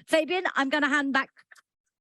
Fabian, I'm going to hand back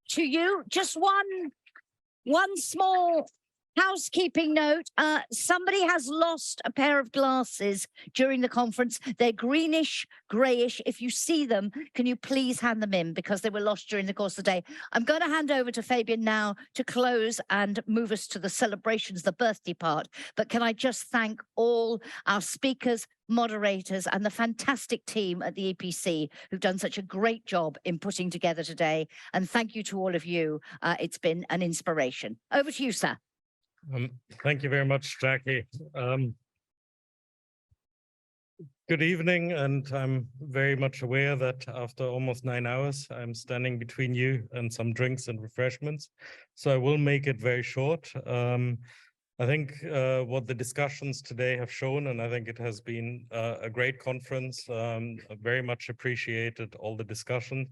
to you. Just one small housekeeping note. Somebody has lost a pair of glasses during the conference. They're greenish, grayish. If you see them, can you please hand them in because they were lost during the course of the day. I'm going to hand over to Fabian now to close and move us to the celebrations, the birthday part. But can I just thank all our speakers, moderators and the fantastic team at the EPC who've done such a great job in putting together today. And thank you to all of you. It's been an inspiration. Over to you, sir. Thank you very much, Jackie. Good evening, and I'm very much aware that after almost 9 hours, I'm standing between you and some drinks and refreshments. So I will make it very short. I think what the discussions today have shown, and I think it has been a great conference, very much appreciated all the discussion.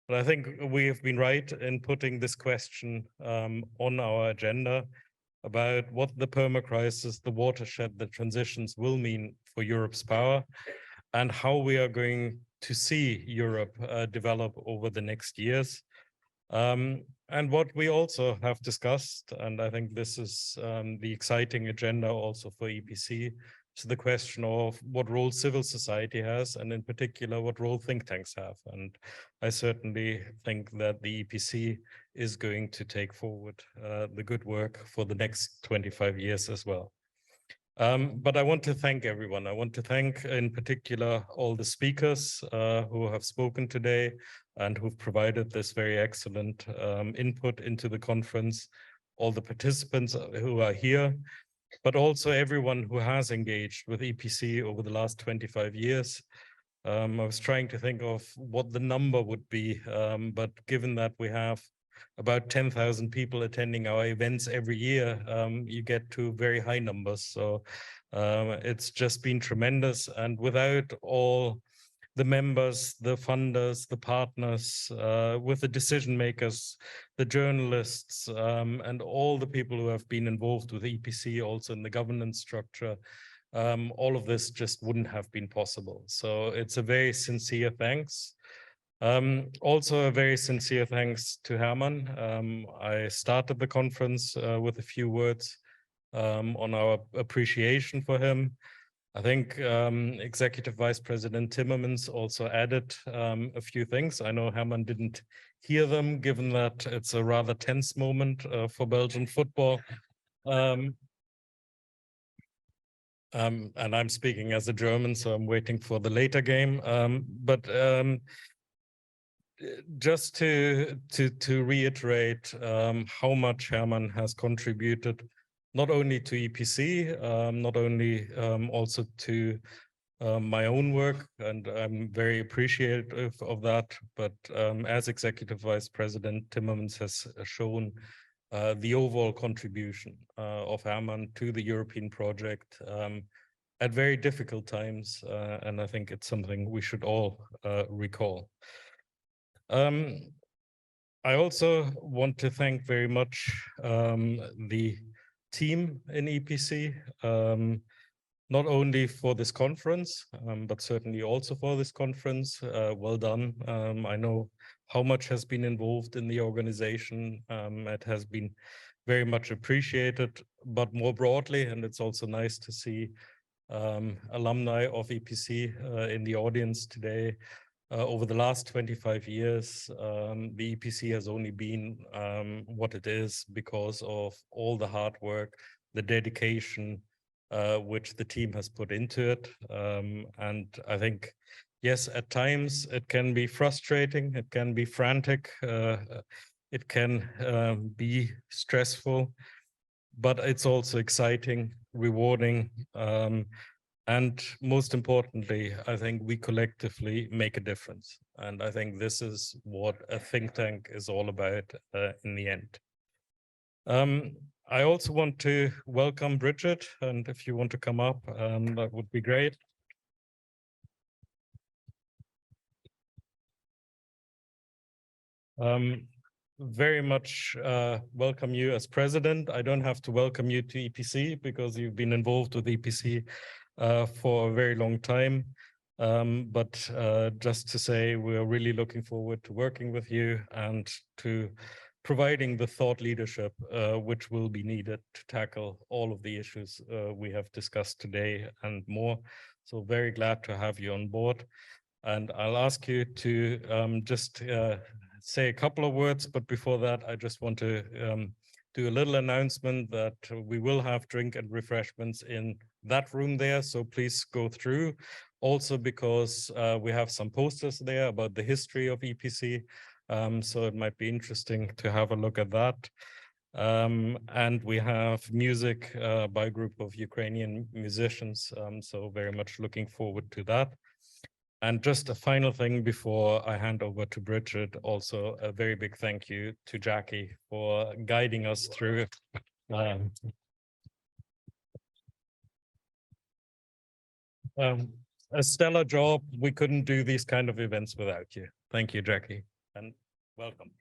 But I think we have been right in putting this question on our agenda about what the perma-crisis, the watershed, the transitions will mean for Europe's power and how we are going to see Europe develop over the next years. And what we also have discussed, and I think this is the exciting agenda also for EPC, is the question of what role civil society has, and in particular, what role think tanks have. And I certainly think that the EPC is going to take forward the good work for the next 25 years as well. But I want to thank everyone. I want to thank in particular all the speakers who have spoken today and who've provided this very excellent input into the conference, all the participants who are here, but also everyone who has engaged with EPC over the last 25 years. I was trying to think of what the number would be, but given that we have about 10,000 people attending our events every year, you get to very high numbers. So it's just been tremendous. And without all the members, the funders, the partners, with the decision makers, the journalists, and all the people who have been involved with EPC, also in the governance structure, all of this just wouldn't have been possible. So it's a very sincere thanks. Also a very sincere thanks to Herman. I started the conference with a few words on our appreciation for him. I think Executive Vice President Timmermans also added a few things. I know Herman didn't hear them, given that it's a rather tense moment for Belgian football. And I'm speaking as a German, so I'm waiting for the later game. Just to reiterate how much Herman has contributed, not only to EPC, not only also to my own work, and I'm very appreciative of that, but as Executive Vice President Timmermans has shown the overall contribution of Herman to the European project at very difficult times, and I think it's something we should all recall. I also want to thank very much the team in EPC, not only for this conference, but certainly also for this conference. Well done. I know how much has been involved in the organization. It has been very much appreciated, but more broadly, and it's also nice to see alumni of EPC in the audience today. Over the last 25 years, the EPC has only been what it is because of all the hard work, the dedication which the team has put into it. And I think, yes, at times it can be frustrating, it can be frantic, it can be stressful, but it's also exciting, rewarding, and most importantly, I think we collectively make a difference. And I think this is what a think tank is all about in the end. I also want to welcome Bridget, and if you want to come up, that would be great. Very much welcome you as president. I don't have to welcome you to EPC because you've been involved with EPC for a very long time. But just to say, we're really looking forward to working with you and to providing the thought leadership which will be needed to tackle all of the issues we have discussed today and more. So very glad to have you on board. And I'll ask you to just say a couple of words, but before that, I just want to do a little announcement that we will have drink and refreshments in that room there, so please go through. Also because we have some posters there about the history of EPC, so it might be interesting to have a look at that. And we have music by a group of Ukrainian musicians, so very much looking forward to that. And just a final thing before I hand over to Bridget, also a very big thank you to Jackie for guiding us through a stellar job. We couldn't do these kind of events without you. Thank you, Jackie, and welcome.